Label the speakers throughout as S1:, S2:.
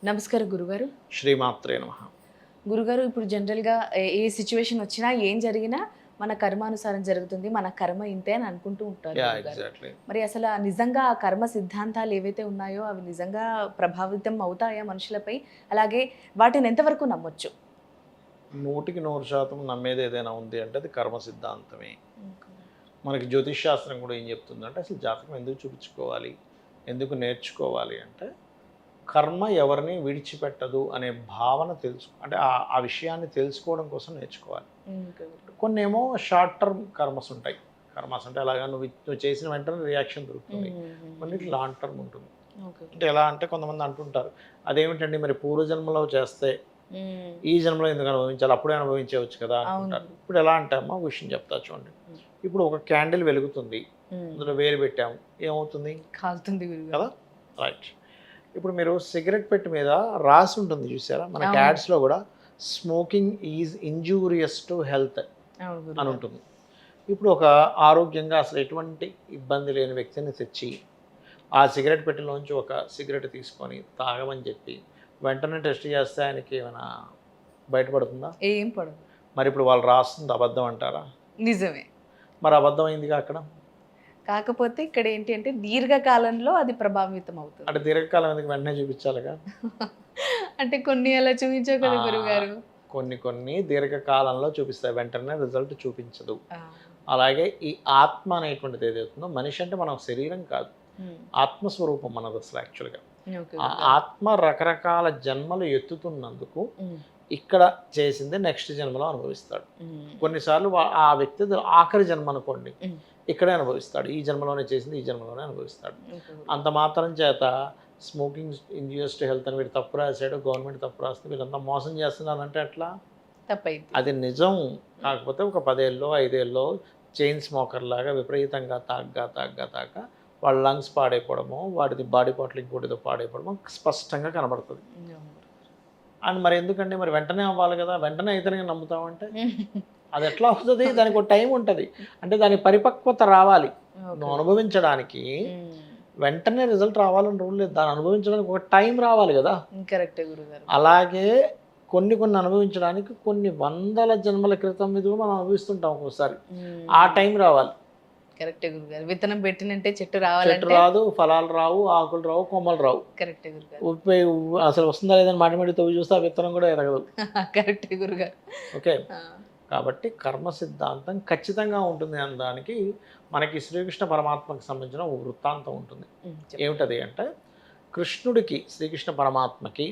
S1: నమస్కారం గురుగారు.
S2: శ్రీమాత్రే నమః.
S1: గురుగారు ఇప్పుడు జనరల్‌గా ఏ సిట్యుయేషన్ వచ్చినా, ఏం జరిగినా మన కర్మానుసారం జరుగుతుంది. మన కర్మ ఇంతే అని అనుకుంటూ ఉంటారు గురుగారు.
S2: ఎగ్జాక్ట్‌లీ.
S1: మరి అసలు నిజంగా ఆ కర్మ సిద్ధాంతాలు ఏవైతే ఉన్నాయో అవి నిజంగా ప్రభావితం అవుతాయా మనుషులపై? అలాగే వాటిని ఎంతవరకు నమ్మొచ్చు?
S2: 100% నమ్మేది ఏదైనా ఉంది అంటే అది కర్మ సిద్ధాంతమే. మనకి జ్యోతిష్ శాస్త్రం కూడా ఏం చెప్తుందంటే అసలు జాతకం ఎందుకు చూపించుకోవాలి, ఎందుకు నేర్చుకోవాలి అంటే కర్మ ఎవరిని విడిచిపెట్టదు అనే భావన అంటే ఆ విషయాన్ని తెలుసుకోవడం కోసం నేర్చుకోవాలి. కొన్ని ఏమో షార్ట్ టర్మ్ కర్మస్ ఉంటాయి. కర్మస్ అంటే అలాగా నువ్వు చేసిన వెంటనే రియాక్షన్ దొరుకుతుంది. కొన్నిటి లాంగ్ టర్మ్ ఉంటుంది. అంటే ఎలా అంటే కొంతమంది అంటుంటారు అదేమిటండి మరి పూర్వజన్మలో చేస్తే ఈ జన్మలో ఎందుకు అనుభవించాలి, అప్పుడే అనుభవించవచ్చు కదా అంటుంటారు. ఇప్పుడు ఎలా అంటే అమ్మ విషయం చెప్తా చూడండి. ఇప్పుడు ఒక క్యాండిల్ వెలుగుతుంది, అందులో వేలు పెట్టాము, ఏమవుతుంది?
S1: కాలుతుంది
S2: కదా, రైట్. ఇప్పుడు మీరు సిగరెట్ పెట్టి మీద రాసి ఉంటుంది చూసారా, మన యాడ్స్లో కూడా smoking is injurious to health అని ఉంటుంది. ఇప్పుడు ఒక ఆరోగ్యంగా అసలు ఎటువంటి ఇబ్బంది లేని వ్యక్తిని తెచ్చి ఆ సిగరెట్ పెట్టెలోంచి ఒక సిగరెట్ తీసుకొని తాగమని చెప్పి వెంటనే టెస్ట్ చేస్తే ఆయనకి ఏమైనా బయటపడుతుందా?
S1: ఏం పడదు.
S2: మరి ఇప్పుడు వాళ్ళు రాస్తుంది అబద్ధం అంటారా?
S1: నిజమే.
S2: మరి అబద్ధం అయిందిగా అక్కడ.
S1: కాకపోతే ఇక్కడ ఏంటి అంటే దీర్ఘకాలంలో అది ప్రభావితం అవుతుంది.
S2: అంటే దీర్ఘకాలం ఎందుకు వెంటనే చూపించాలిగా?
S1: అంటే కొన్ని అలా చూపించవు కదా గురుగారు.
S2: కొన్ని దీర్ఘకాలంలో చూపిస్తాయి, వెంటనే రిజల్ట్ చూపించదు. అలాగే ఈ ఆత్మ అనేటువంటిది ఏదైతుందో, మనిషి అంటే మనం శరీరం కాదు, ఆత్మస్వరూపం మనది అసలు యాక్చువల్గా. ఆ ఆత్మ రకరకాల జన్మలు ఎత్తుతున్నందుకు ఇక్కడ చేసింది నెక్స్ట్ జన్మలో అనుభవిస్తాడు. కొన్నిసార్లు ఆ వ్యక్తి ఆఖరి జన్మ అనుకోండి, ఇక్కడే అనుభవిస్తాడు. ఈ జన్మలోనే చేసింది ఈ జన్మలోనే అనుభవిస్తాడు. అంత మాత్రం చేత స్మోకింగ్ ఇంజూరియస్ టు హెల్త్ అని వీడు తప్పు రాశాడు, గవర్నమెంట్ తప్పు రాస్తుంది, వీళ్ళంతా మోసం చేస్తున్నారంటే ఎట్లా?
S1: తప్పైంది.
S2: అది నిజం. కాకపోతే ఒక 10 ఏళ్ళలో 5 ఏళ్ళలో చైన్ స్మోకర్ లాగా విపరీతంగా తాగ్గా వాళ్ళ లంగ్స్ పాడైపోవడము, వాటిది బాడీ పార్ట్లు ఇంకోటితో పాడైపోవడము స్పష్టంగా కనబడుతుంది. అండ్ మరి ఎందుకండి, మరి వెంటనే అవ్వాలి కదా, వెంటనే అయితే నమ్ముతామంటే అది ఎట్లా అవుతుంది? దానికి ఒక టైం ఉంటుంది. అంటే దాని పరిపక్వత రావాలి. నువ్వు అనుభవించడానికి వెంటనే రిజల్ట్ రావాలని రూల్ లేదు, దాన్ని అనుభవించడానికి ఒక టైం రావాలి కదా.
S1: కరెక్టే గురుగారు.
S2: అలాగే కొన్ని అనుభవించడానికి కొన్ని వందల జన్మల క్రితం మీద మనం అనుభవిస్తుంటాం ఒక్కోసారి. ఆ టైం రావాలి.
S1: కరెక్టే గురుగారు. విత్తనం పెట్టినంటే చెట్టు రావాలంటే
S2: చెట్టు రాదు, ఫలాలు రావు, ఆకులు రావు, కొమ్మలు రావు.
S1: కరెక్టే గురుగారు.
S2: అసలు వస్తుందా లేదని మాటి తవ్వి చూస్తే ఆ విత్తనం కూడా ఎదగదు.
S1: కరెక్టే గురుగారు.
S2: ఓకే. కాబట్టి కర్మ సిద్ధాంతం ఖచ్చితంగా ఉంటుంది అనడానికి మనకి శ్రీకృష్ణ పరమాత్మకి సంబంధించిన ఒక వృత్తాంతం ఉంటుంది. ఏమిటది అంటే, కృష్ణుడికి, శ్రీకృష్ణ పరమాత్మకి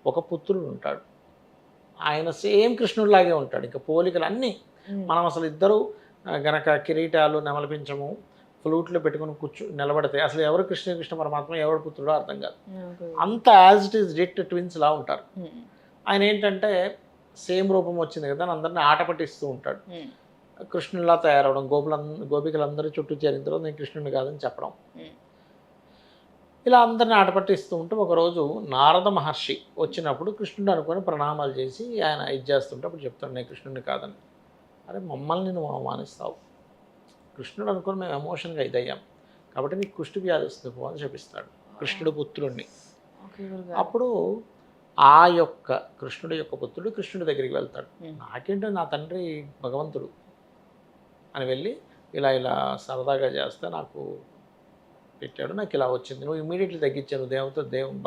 S2: ఒక పుత్రుడు ఉంటాడు. ఆయన సేమ్ కృష్ణుడిలాగే ఉంటాడు. ఇంకా పోలికలు అన్నీ మనం అసలు ఇద్దరు గనక కిరీటాలు నెమలిపించము, ఫ్లూట్లో పెట్టుకుని నిలబడితే అసలు ఎవరు కృష్ణ పరమాత్మ ఎవరు పుత్రుడో అర్థం కాదు. అంత యాజ్ ఇట్ ఈస్ డిట్ ట్విన్స్ లా ఉంటారు. ఆయన ఏంటంటే సేమ్ రూపం వచ్చింది కదా అని అందరినీ ఆట పట్టిస్తూ ఉంటాడు. కృష్ణుడిలా తయారవడం, గోపికలందరూ చుట్టూ చేరిన తర్వాత నేను కృష్ణుడిని కాదని చెప్పడం, ఇలా అందరిని ఆట పట్టిస్తూ ఉంటూ ఒకరోజు నారద మహర్షి వచ్చినప్పుడు కృష్ణుడు అనుకొని ప్రణామాలు చేసి ఆయన ఇది చేస్తుంటే అప్పుడు చెప్తాడు నేను కృష్ణుడిని కాదని. అరే మమ్మల్ని నువ్వు అవమానిస్తావు, కృష్ణుడు అనుకొని మేము ఎమోషన్గా ఇదయ్యాం కాబట్టి నీకు కుష్టి వ్యాధి వస్తుంది పో అని చెప్పిస్తాడు కృష్ణుడు పుత్రుడిని. అప్పుడు ఆ యొక్క కృష్ణుడి యొక్క పుత్రుడు కృష్ణుడి దగ్గరికి వెళ్తాడు. నాకేంటో నా తండ్రి భగవంతుడు అని వెళ్ళి ఇలా సరదాగా చేస్తే నాకు పెట్టాడు, నాకు ఇలా వచ్చింది, నువ్వు ఇమీడియట్లీ తగ్గించాను,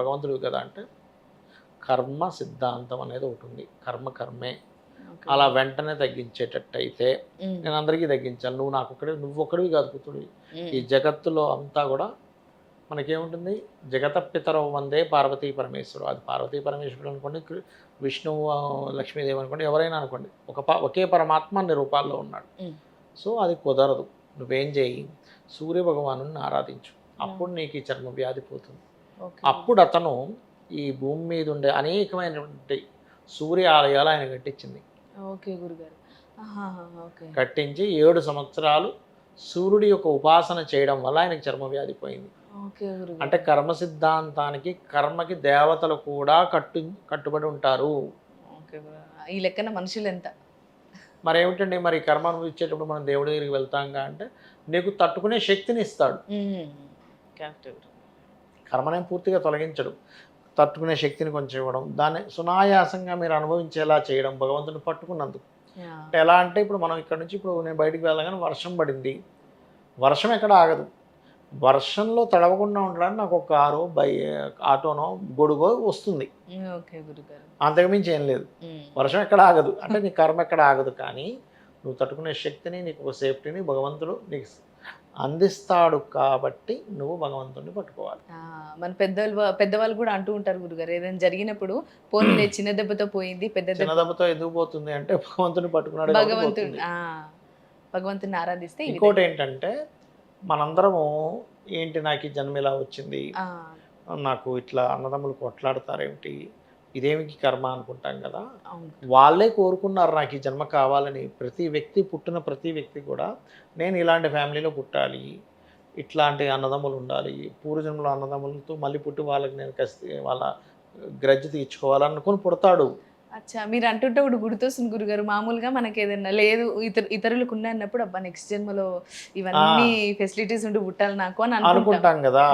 S2: భగవంతుడు కదా అంటే కర్మ సిద్ధాంతం అనేది ఒకటి ఉంది. కర్మే అలా వెంటనే తగ్గించేటట్టయితే నేను అందరికీ తగ్గించాను. నువ్వు ఒక్కడివి కాదు పుత్రుడివి. ఈ జగత్తులో అంతా కూడా మనకేముంటుంది, జగత పితరవు వందే పార్వతీ పరమేశ్వరు. అది పార్వతీ పరమేశ్వరుడు అనుకోండి, విష్ణువు లక్ష్మీదేవి అనుకోండి, ఎవరైనా అనుకోండి, ఒకే పరమాత్మ అన్ని రూపాల్లో ఉన్నాడు. సో అది కుదరదు. నువ్వేం చేయి, సూర్యభగవాను ఆరాధించు, అప్పుడు నీకు ఈ చర్మ వ్యాధి పోతుంది. అప్పుడు అతను ఈ భూమి మీద ఉండే అనేకమైనటువంటి సూర్య ఆలయాలు ఆయన కట్టించింది. కట్టించి 7 సంవత్సరాలు సూర్యుడి యొక్క ఉపాసన చేయడం వల్ల ఆయనకి చర్మ వ్యాధి పోయింది. అంటే కర్మ సిద్ధాంతానికి, కర్మకి దేవతలు కూడా కట్టుబడి ఉంటారు.
S1: ఈ లెక్కన మనుషులు ఎంత
S2: మరి ఏమిటండి, మరి కర్మ అనుభవించేటప్పుడు మనం దేవుడి దగ్గరికి వెళ్తాంగా అంటే నీకు తట్టుకునే శక్తిని ఇస్తాడు. కర్మనే పూర్తిగా తొలగించడు. తట్టుకునే శక్తిని కొంచెం ఇవ్వడం, దాన్ని సునాయాసంగా మీరు అనుభవించేలా చేయడం భగవంతుని పట్టుకున్నందుకు. అంటే ఎలా అంటే ఇప్పుడు మనం ఇక్కడ నుంచి ఇప్పుడు నేను బయటికి వెళ్ళగానే వర్షం పడింది, వర్షం ఎక్కడ ఆగదు. వర్షంలో తడవకుండా ఉండడానికి నాకు ఒక కారు ఆటోనో గొడుగో వస్తుంది,
S1: ఓకే గురుగారు.
S2: అంతకుమించి ఏం లేదు. వర్షం ఎక్కడ ఆగదు అంటే నీ కర్మ ఎక్కడ ఆగదు, కానీ నువ్వు తట్టుకునే శక్తిని, నీకు ఒక సేఫ్టీని భగవంతుడు నీకు అందిస్తాడు. కాబట్టి నువ్వు భగవంతుడిని పట్టుకోవాలి.
S1: మన పెద్దవాళ్ళు కూడా అంటూ ఉంటారు గురుగారు, ఏదైనా జరిగినప్పుడు పోనీలే చిన్న దెబ్బతో పోయింది,
S2: చిన్న దెబ్బతో ఎందుకు పోతుంది అంటే భగవంతుని పట్టుకున్నాడు,
S1: భగవంతుని ఆరాధిస్తే.
S2: ఇంకోటి ఏంటంటే మనందరము ఏంటి నాకు ఈ జన్మ ఇలా వచ్చింది, నాకు ఇట్లా అన్నదమ్ములు కొట్లాడతారేమిటి, ఇదేమికి కర్మ అనుకుంటాం కదా. వాళ్ళే కోరుకున్నారు నాకు ఈ జన్మ కావాలని. ప్రతి వ్యక్తి, పుట్టిన ప్రతి వ్యక్తి కూడా నేను ఇలాంటి ఫ్యామిలీలో పుట్టాలి, ఇట్లాంటి అన్నదమ్ములు ఉండాలి, పూర్వజన్మలో అన్నదమ్ములతో మళ్ళీ పుట్టి వాళ్ళకి నేను వాళ్ళ గ్రజ్జు తీర్చుకోవాలనుకుని పుడతాడు.
S1: అచ్చా, మీరు అంటుంటే ఇప్పుడు గుర్తొస్తుంది గురుగారు, మామూలుగా మనకి ఏదైనా లేదు ఇతరులకు ఉన్నప్పుడు అబ్బా నెక్స్ట్ జన్మలో ఇవన్నీ ఫెసిలిటీస్ ఉండి పుట్టాలి నాకు అని
S2: అనుకుంటాం కదా.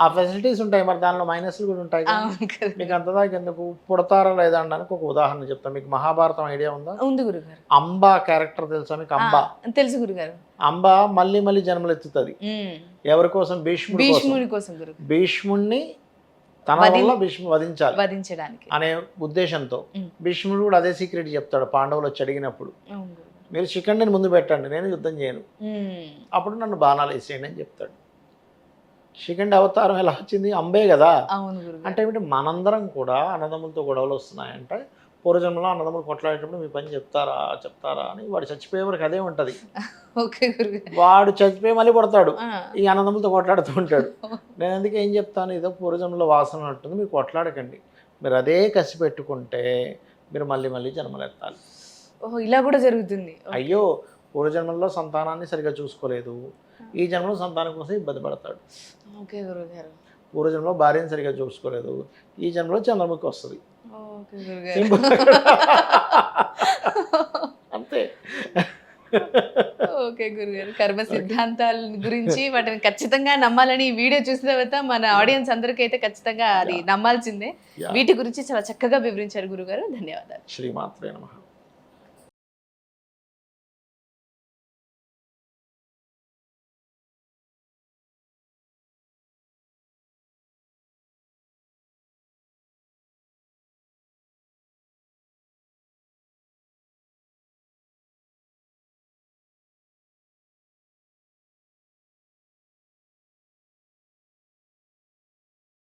S2: ఆ ఫెసిలిటీస్ ఉంటాయి, మరి దానిలో మైనస్లు కూడా ఉంటాయి. మీకు అంతదాకా ఎందుకు పుడతారా లేదా అనడానికి ఒక ఉదాహరణ చెప్తాను. మీకు మహాభారతం ఐడియా ఉందా?
S1: ఉంది గురుగారు.
S2: అంబా క్యారెక్టర్ తెలుసా మీకు? అంబా
S1: తెలుసు గురుగారు.
S2: అంబా మళ్ళీ మళ్ళీ జన్మలు ఎత్తుతుంది. ఎవరి కోసం?
S1: భీష్ముడి కోసం.
S2: భీష్ముడిని తన వల్ల భీష్ముడు
S1: వధించడానికి
S2: అనే ఉద్దేశంతో భీష్ముడు కూడా అదే సీక్రెట్ చెప్తాడు పాండవులు వచ్చి అడిగినప్పుడు, మీరు శిఖండిని ముందు పెట్టండి, నేను యుద్ధం చేయను, అప్పుడు నన్ను బాణాలు వేసేయండి అని చెప్తాడు. శిఖండి అవతారం ఎలా వచ్చింది? అంబే కదా. అంటే ఏమిటి, మనందరం కూడా అన్నదమ్ములతో గొడవలు వస్తున్నాయంటే పూర్వజన్మలో అన్నదమ్ములు కొట్లాడేటప్పుడు మీ పని చెప్తారా అని వాడు చచ్చిపోయే వరకు అదే ఉంటుంది. వాడు చచ్చిపోయి మళ్ళీ పడతాడు, ఈ అన్నదమ్ములతో కొట్లాడుతూ ఉంటాడు. నేను అందుకే ఏం చెప్తాను, ఏదో పూర్వజన్మలో వాసన ఉంటుంది, మీరు కొట్లాడకండి, మీరు అదే కసి పెట్టుకుంటే మీరు మళ్ళీ మళ్ళీ జన్మలు ఎత్తాలి.
S1: ఓహో, ఇలా కూడా జరుగుతుంది.
S2: అయ్యో పూర్వజన్మల్లో సంతానాన్ని సరిగ్గా చూసుకోలేదు, ఈ జన్మలో సంతానం కోసం ఇబ్బంది పడతాడు.
S1: ఓకే గురుగారు.
S2: పూర్వజన్మలో భార్యను సరిగ్గా చూసుకోలేదు, ఈ జన్మలో చంద్రముఖి వస్తుంది. అంతే.
S1: ఓకే గురుగారు, కర్మ సిద్ధాంతాల గురించి వాటిని ఖచ్చితంగా నమ్మాలని ఈ వీడియో చూసిన తర్వాత మన ఆడియన్స్ అందరికీ అయితే ఖచ్చితంగా అది నమ్మాల్సిందే. వీటి గురించి చాలా చక్కగా వివరించారు గురుగారు, ధన్యవాదాలు.
S2: శ్రీమాత్రే నమః.